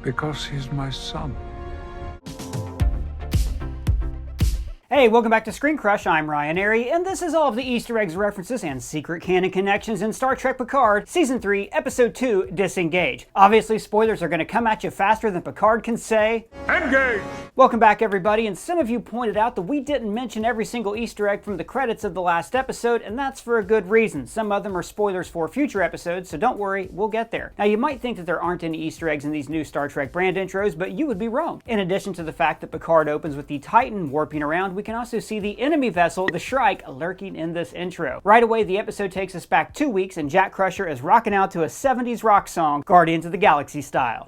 Because he's my son. Hey, welcome back to ScreenCrush. I'm Ryan Arey, and this is all of the Easter eggs, references, and secret canon connections in Star Trek Picard, Season 3, Episode 2, Disengage. Obviously, spoilers are going to come at you faster than Picard can say, Engage! Welcome back, everybody, and some of you pointed out that we didn't mention every single Easter egg from the credits of the last episode, and that's for a good reason. Some of them are spoilers for future episodes, so don't worry, we'll get there. Now, you might think that there aren't any Easter eggs in these new Star Trek brand intros, but you would be wrong. In addition to the fact that Picard opens with the Titan warping around, we can also see the enemy vessel, the Shrike, lurking in this intro. Right away, the episode takes us back 2 weeks, and Jack Crusher is rocking out to a 70s rock song, Guardians of the Galaxy style.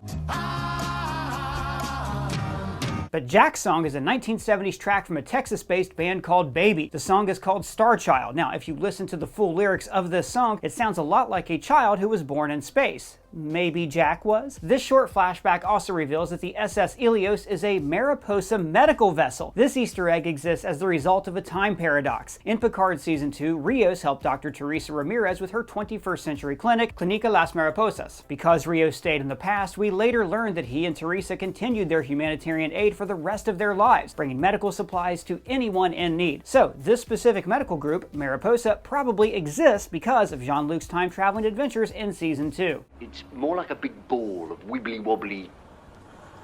But Jack's song is a 1970s track from a Texas-based band called Baby. The song is called Star Child. Now, if you listen to the full lyrics of this song, it sounds a lot like a child who was born in space. Maybe Jack was? This short flashback also reveals that the SS Ilios is a Mariposa medical vessel. This Easter egg exists as the result of a time paradox. In Picard Season 2, Rios helped Dr. Teresa Ramirez with her 21st century clinic, Clínica Las Mariposas. Because Rios stayed in the past, we later learned that he and Teresa continued their humanitarian aid for the rest of their lives, bringing medical supplies to anyone in need. So, this specific medical group, Mariposa, probably exists because of Jean-Luc's time-traveling adventures in Season 2. It's more like a big ball of wibbly-wobbly,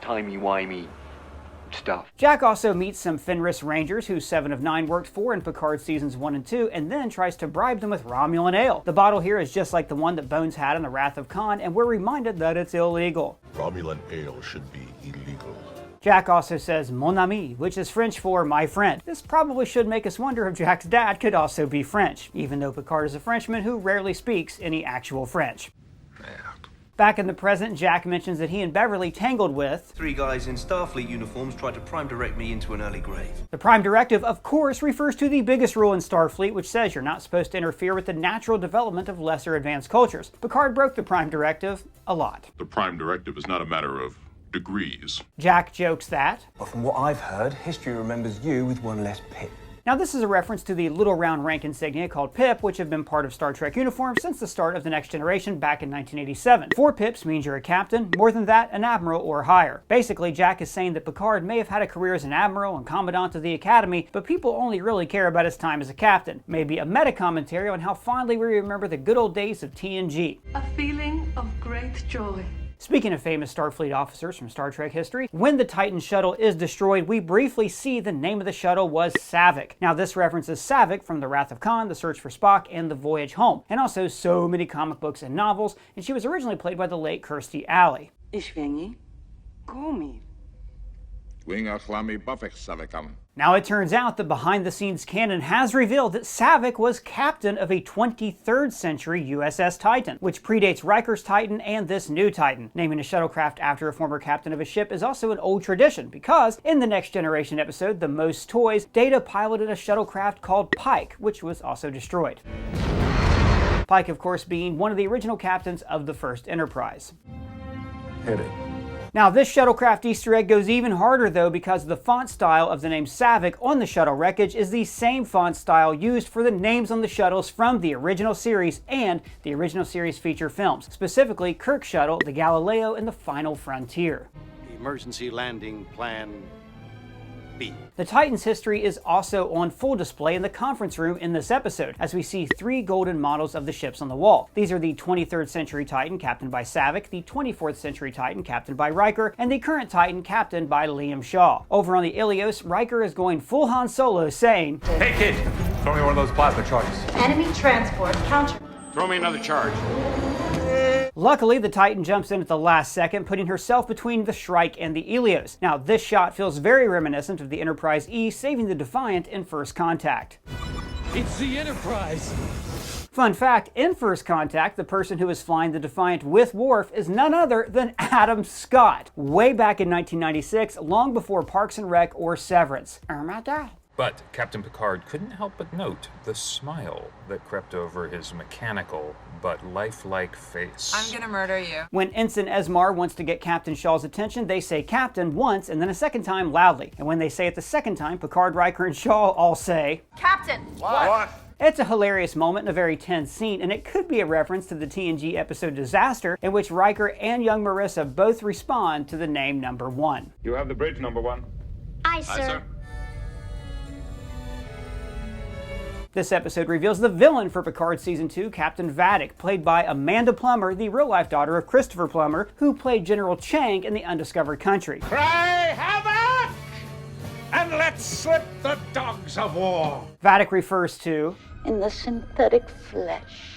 timey-wimey stuff. Jack also meets some Fenris Rangers who 7 of 9 worked for in Picard Seasons 1 and 2, and then tries to bribe them with Romulan ale. The bottle here is just like the one that Bones had in the Wrath of Khan, and we're reminded that it's illegal. Romulan ale should be illegal. Jack also says mon ami, which is French for my friend. This probably should make us wonder if Jack's dad could also be French, even though Picard is a Frenchman who rarely speaks any actual French. Back in the present, Jack mentions that he and Beverly tangled with 3 guys in Starfleet uniforms tried to prime direct me into an early grave. The Prime Directive, of course, refers to the biggest rule in Starfleet, which says you're not supposed to interfere with the natural development of lesser advanced cultures. Picard broke the Prime Directive a lot. The Prime Directive is not a matter of degrees. Jack jokes that, Well, from what I've heard, history remembers you with one less pip. Now this is a reference to the little round rank insignia called Pip, which have been part of Star Trek uniforms since the start of the Next Generation back in 1987. 4 pips means you're a captain, more than that, an admiral or higher. Basically, Jack is saying that Picard may have had a career as an admiral and commandant of the Academy, but people only really care about his time as a captain. Maybe a meta-commentary on how fondly we remember the good old days of TNG. A feeling of great joy. Speaking of famous Starfleet officers from Star Trek history, when the Titan shuttle is destroyed, we briefly see the name of the shuttle was Saavik. Now this references Saavik from The Wrath of Khan, The Search for Spock, and The Voyage Home, and also so many comic books and novels, and she was originally played by the late Kirstie Alley. Now it turns out that behind-the-scenes canon has revealed that Saavik was captain of a 23rd century USS Titan, which predates Riker's Titan and this new Titan. Naming a shuttlecraft after a former captain of a ship is also an old tradition, because in the Next Generation episode, The Most Toys, Data piloted a shuttlecraft called Pike, which was also destroyed. Pike, of course, being one of the original captains of the first Enterprise. Hit it. Now this shuttlecraft Easter egg goes even harder though, because the font style of the name Saavik on the shuttle wreckage is the same font style used for the names on the shuttles from the original series and the original series feature films, specifically Kirk's shuttle, the Galileo, and the Final Frontier. Emergency landing plan B. The Titan's history is also on full display in the conference room in this episode, as we see 3 golden models of the ships on the wall. These are the 23rd century Titan, captained by Saavik, the 24th century Titan, captained by Riker, and the current Titan, captained by Liam Shaw. Over on the Ilios, Riker is going full Han Solo, saying, Hey kid, throw me one of those plasma charges. Enemy transport counter. Throw me another charge. Luckily, the Titan jumps in at the last second, putting herself between the Shrike and the Ilios. Now, this shot feels very reminiscent of the Enterprise E saving the Defiant in First Contact. It's the Enterprise! Fun fact, in First Contact, the person who is flying the Defiant with Worf is none other than Adam Scott, way back in 1996, long before Parks and Rec or Severance. Oh my God. But Captain Picard couldn't help but note the smile that crept over his mechanical but lifelike face. I'm gonna murder you. When Ensign Esmar wants to get Captain Shaw's attention, they say Captain once and then a second time loudly. And when they say it the second time, Picard, Riker, and Shaw all say, Captain! What? It's a hilarious moment and a very tense scene, and it could be a reference to the TNG episode Disaster, in which Riker and young Marissa both respond to the name Number One. You have the bridge, Number One. Aye, sir. This episode reveals the villain for Picard Season 2, Captain Vadic, played by Amanda Plummer, the real-life daughter of Christopher Plummer, who played General Chang in The Undiscovered Country. Cry havoc! And let's slip the dogs of war! Vadic refers to In the synthetic flesh.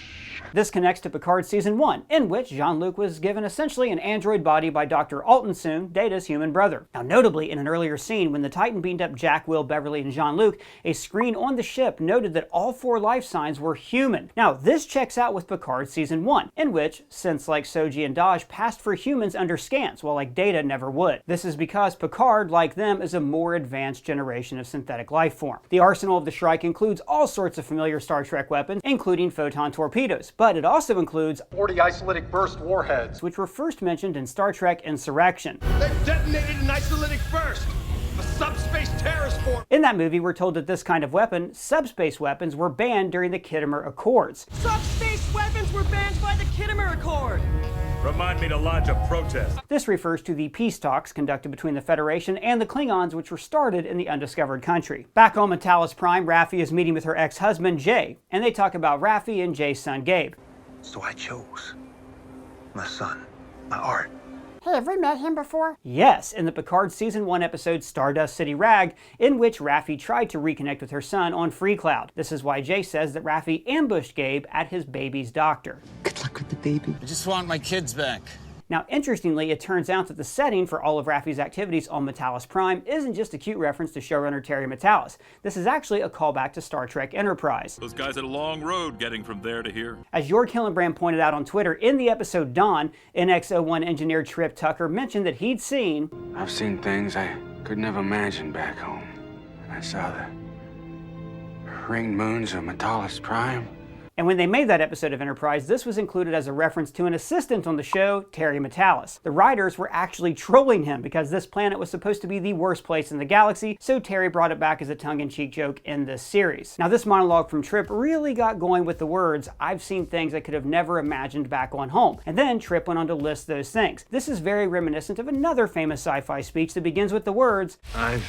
This connects to Picard Season 1, in which Jean-Luc was given essentially an android body by Dr. Alton Soon, Data's human brother. Now notably, in an earlier scene, when the Titan beamed up Jack, Will, Beverly, and Jean-Luc, a screen on the ship noted that all 4 life signs were human. Now this checks out with Picard Season 1, in which synths like Soji and Daj passed for humans under scans, while like Data never would. This is because Picard, like them, is a more advanced generation of synthetic life form. The arsenal of the Shrike includes all sorts of familiar Star Trek weapons, including photon torpedoes, but it also includes 40 isolytic burst warheads, which were first mentioned in Star Trek Insurrection. They've detonated an isolytic burst! A subspace terrorist force! In that movie, we're told that this kind of weapon, subspace weapons, were banned during the Khitomer Accords. Subspace weapons were banned by the Khitomer Accord! Remind me to lodge a protest. This refers to the peace talks conducted between the Federation and the Klingons, which were started in the Undiscovered Country. Back home at Talos Prime, Rafi is meeting with her ex-husband, Jay, and they talk about Rafi and Jay's son, Gabe. So I chose my son, my art. Hey, have we met him before? Yes, in the Picard Season 1 episode Stardust City Rag, in which Rafi tried to reconnect with her son on Freecloud. This is why Jay says that Rafi ambushed Gabe at his baby's doctor. Good luck with the baby. I just want my kids back. Now, interestingly, it turns out that the setting for all of Rafi's activities on Metalis Prime isn't just a cute reference to showrunner Terry Matalas. This is actually a callback to Star Trek Enterprise. Those guys had a long road getting from there to here. As Jörg Hillenbrand pointed out on Twitter, in the episode Dawn, NX-01 engineer Trip Tucker mentioned that he'd seen I've seen things I could never imagine back home. I saw the ringed moons of Metalis Prime. And when they made that episode of Enterprise, this was included as a reference to an assistant on the show, Terry Matalas. The writers were actually trolling him because this planet was supposed to be the worst place in the galaxy, so Terry brought it back as a tongue-in-cheek joke in this series. Now this monologue from Trip really got going with the words, "I've seen things I could have never imagined back on home." And then Trip went on to list those things. This is very reminiscent of another famous sci-fi speech that begins with the words, I've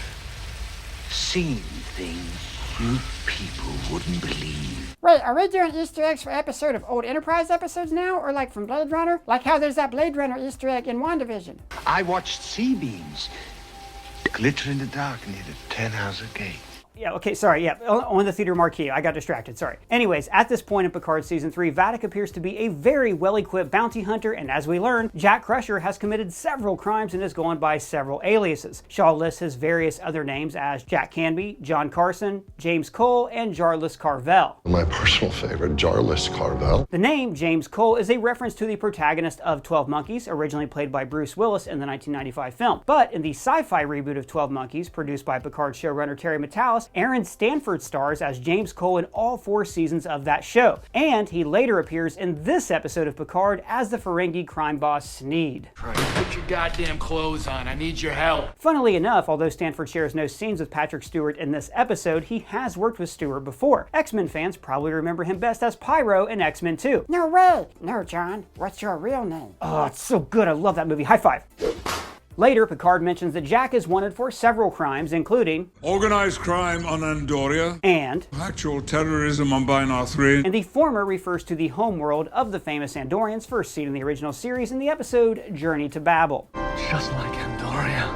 seen things you people wouldn't believe. Wait, are we doing Easter eggs for episode of old Enterprise episodes now? Or like from Blade Runner? Like how there's that Blade Runner Easter egg in WandaVision. I watched sea beams glitter in the dark near the 10-house gate. Yeah, okay, sorry, yeah, on the theater marquee. I got distracted, sorry. Anyways, at this point in Picard Season 3, Vadic appears to be a very well-equipped bounty hunter, and as we learn, Jack Crusher has committed several crimes and is going by several aliases. Shaw lists his various other names as Jack Canby, John Carson, James Cole, and Jarlis Carvel. My personal favorite, Jarlis Carvel. The name James Cole is a reference to the protagonist of 12 Monkeys, originally played by Bruce Willis in the 1995 film. But in the sci-fi reboot of 12 Monkeys, produced by Picard showrunner Terry Matalas, Aaron Stanford stars as James Cole in all 4 seasons of that show, and he later appears in this episode of Picard as the Ferengi crime boss Sneed. Put your goddamn clothes on, I need your help. Funnily enough, although Stanford shares no scenes with Patrick Stewart in this episode, he has worked with Stewart before. X-Men fans probably remember him best as Pyro in X-Men 2. No way! No, John. What's your real name? Oh, it's so good, I love that movie. High five. Later, Picard mentions that Jack is wanted for several crimes, including Organized crime on Andoria. And Actual terrorism on Binar 3. And the former refers to the homeworld of the famous Andorians, first seen in the original series in the episode Journey to Babel. Just like Andoria.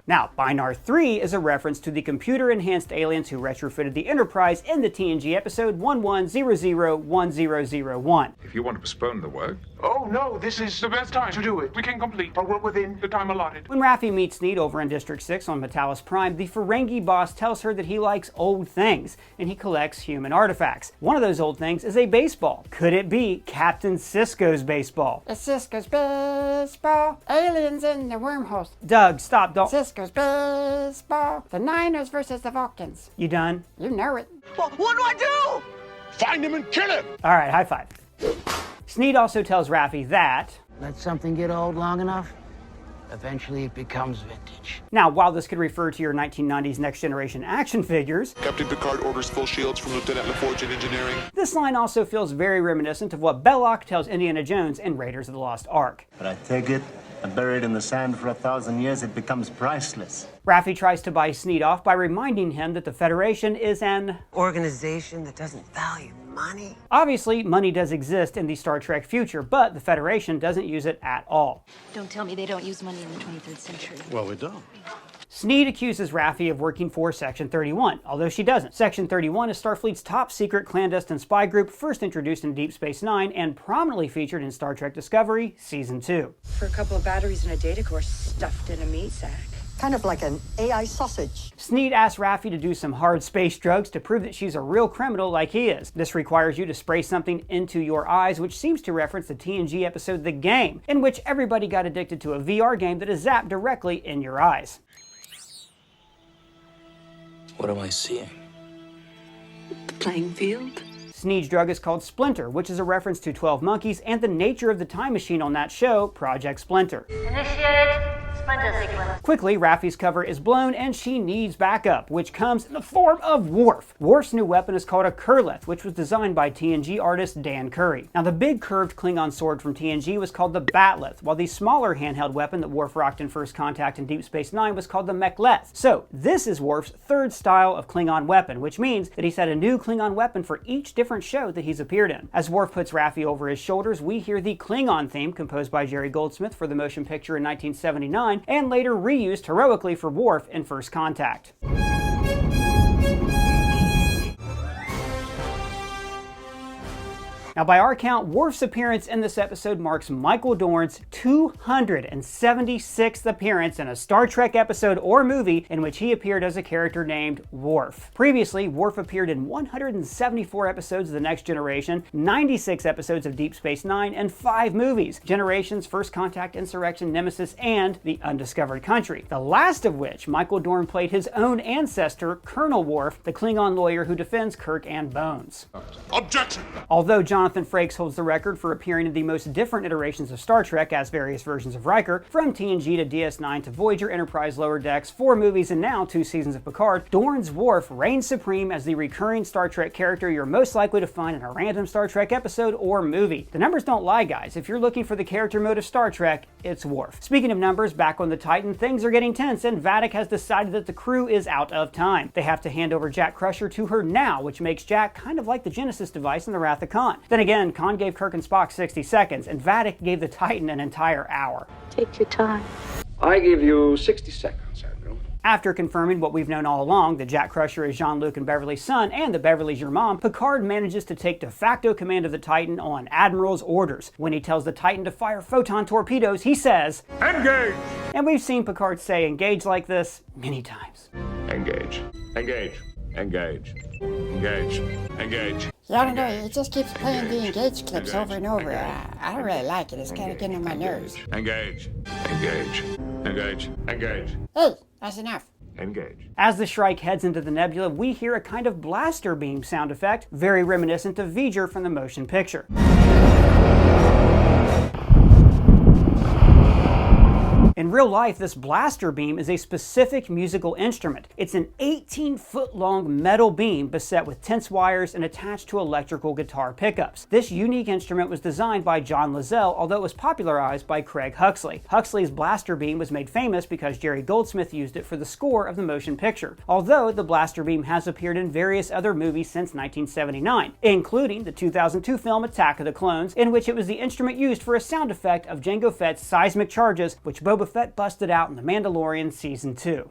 Now, Binar 3 is a reference to the computer-enhanced aliens who retrofitted the Enterprise in the TNG episode 11001001. If you want to postpone the work... Oh no, this is the best time to do it. We can complete, but we're within the time allotted. When Rafi meets Sneed over in District 6 on Metalis Prime, the Ferengi boss tells her that he likes old things, and he collects human artifacts. One of those old things is a baseball. Could it be Captain Sisko's baseball? It's Sisko's baseball. Aliens in the wormholes. Doug, stop, don't... Sisko's baseball. The Niners versus the Vulcans. You done? You know it. What do I do? Find him and kill him! Alright, high five. Sneed also tells Rafi that let something get old long enough, Eventually it becomes vintage. Now, while this could refer to your 1990s Next Generation action figures, Captain Picard orders full shields from Lieutenant LaForge in engineering. this line also feels very reminiscent of what Belloc tells Indiana Jones in Raiders of the Lost Ark. But I take it, and bury it in the sand for 1,000 years, it becomes priceless. Raffi tries to buy Sneed off by reminding him that the Federation is an organization that doesn't value money. Obviously, money does exist in the Star Trek future, but the Federation doesn't use it at all. Don't tell me they don't use money in the 23rd century. Well, we don't. Sneed accuses Raffi of working for Section 31, although she doesn't. Section 31 is Starfleet's top secret clandestine spy group, first introduced in Deep Space Nine and prominently featured in Star Trek Discovery Season 2. For a couple of batteries and a data core stuffed in a meat sack. Kind of like an AI sausage. Sneed asks Raffi to do some hard space drugs to prove that she's a real criminal like he is. This requires you to spray something into your eyes, which seems to reference the TNG episode The Game, in which everybody got addicted to a VR game that is zapped directly in your eyes. What am I seeing? The playing field? Sneed's drug is called Splinter, which is a reference to 12 Monkeys and the nature of the time machine on that show, Project Splinter. Initiate Splinter sequence. Quickly, Raffi's cover is blown and she needs backup, which comes in the form of Worf. Worf's new weapon is called a Kurleth, which was designed by TNG artist Dan Curry. Now, the big curved Klingon sword from TNG was called the Batleth, while the smaller handheld weapon that Worf rocked in First Contact in Deep Space Nine was called the Mekleth. So, this is Worf's third style of Klingon weapon, which means that he's had a new Klingon weapon for each different show that he's appeared in. As Worf puts Raffi over his shoulders, we hear the Klingon theme composed by Jerry Goldsmith for the motion picture in 1979 and later reused heroically for Worf in First Contact. Now, by our count, Worf's appearance in this episode marks Michael Dorn's 276th appearance in a Star Trek episode or movie in which he appeared as a character named Worf. Previously, Worf appeared in 174 episodes of The Next Generation, 96 episodes of Deep Space Nine, and 5 movies: Generations, First Contact, Insurrection, Nemesis, and The Undiscovered Country. The last of which, Michael Dorn played his own ancestor, Colonel Worf, the Klingon lawyer who defends Kirk and Bones. Objection! Although Jonathan Frakes holds the record for appearing in the most different iterations of Star Trek as various versions of Riker, from TNG to DS9 to Voyager, Enterprise, Lower Decks, 4 movies, and now 2 seasons of Picard, Dorn's Worf reigns supreme as the recurring Star Trek character you're most likely to find in a random Star Trek episode or movie. The numbers don't lie, guys. If you're looking for the character mode of Star Trek, it's Worf. Speaking of numbers, back on the Titan, things are getting tense, and Vadic has decided that the crew is out of time. They have to hand over Jack Crusher to her now, which makes Jack kind of like the Genesis device in the Wrath of Khan. Then again, Khan gave Kirk and Spock 60 seconds, and Vadic gave the Titan an entire hour. Take your time. I give you 60 seconds, Admiral. After confirming what we've known all along, that Jack Crusher is Jean-Luc and Beverly's son, and that Beverly's your mom, Picard manages to take de facto command of the Titan on Admiral's orders. When he tells the Titan to fire photon torpedoes, he says, "Engage!" And we've seen Picard say engage like this many times. Engage. Engage. Engage. Engage. Engage. Yeah, I don't know, it just keeps playing the Engage clips over and over. I don't really like it, it's kind of getting on my nerves. Engage. Engage. Engage. Engage. Hey, that's enough. Engage. As the Shrike heads into the nebula, we hear a kind of blaster beam sound effect, very reminiscent of V'ger from the motion picture. In real life, this blaster beam is a specific musical instrument. It's an 18-foot-long metal beam beset with tense wires and attached to electrical guitar pickups. This unique instrument was designed by John Lazelle, although it was popularized by Craig Huxley. Huxley's blaster beam was made famous because Jerry Goldsmith used it for the score of the motion picture, although the blaster beam has appeared in various other movies since 1979, including the 2002 film Attack of the Clones, in which it was the instrument used for a sound effect of Jango Fett's seismic charges, which Boba Fett busted out in The Mandalorian Season 2.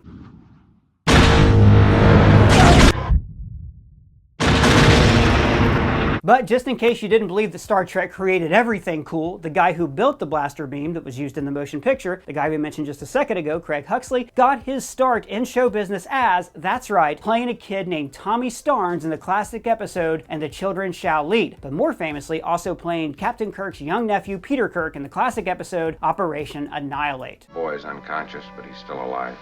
But just in case you didn't believe that Star Trek created everything cool, the guy who built the blaster beam that was used in the motion picture, the guy we mentioned just a second ago, Craig Huxley, got his start in show business as, that's right, playing a kid named Tommy Starnes in the classic episode And the Children Shall Lead, but more famously also playing Captain Kirk's young nephew Peter Kirk in the classic episode Operation Annihilate. The boy is unconscious, but he's still alive.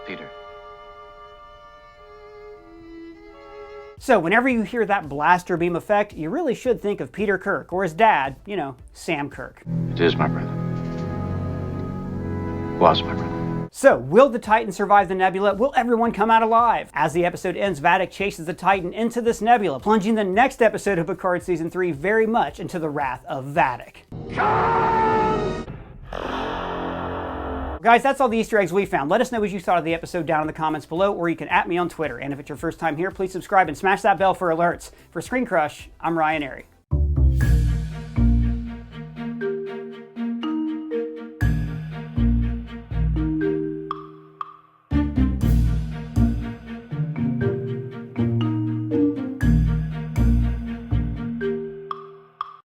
Peter. So whenever you hear that blaster beam effect, you really should think of Peter Kirk, or his dad, you know, Sam Kirk. It is my brother. Was, my brother. So, will the Titan survive the nebula? Will everyone come out alive? As the episode ends, Vadic chases the Titan into this nebula, plunging the next episode of Picard Season 3 very much into the wrath of Vadic. Guys, that's all the Easter eggs we found. Let us know what you thought of the episode down in the comments below, or you can @ me on Twitter. And if it's your first time here, please subscribe and smash that bell for alerts. For ScreenCrush, I'm Ryan Arey.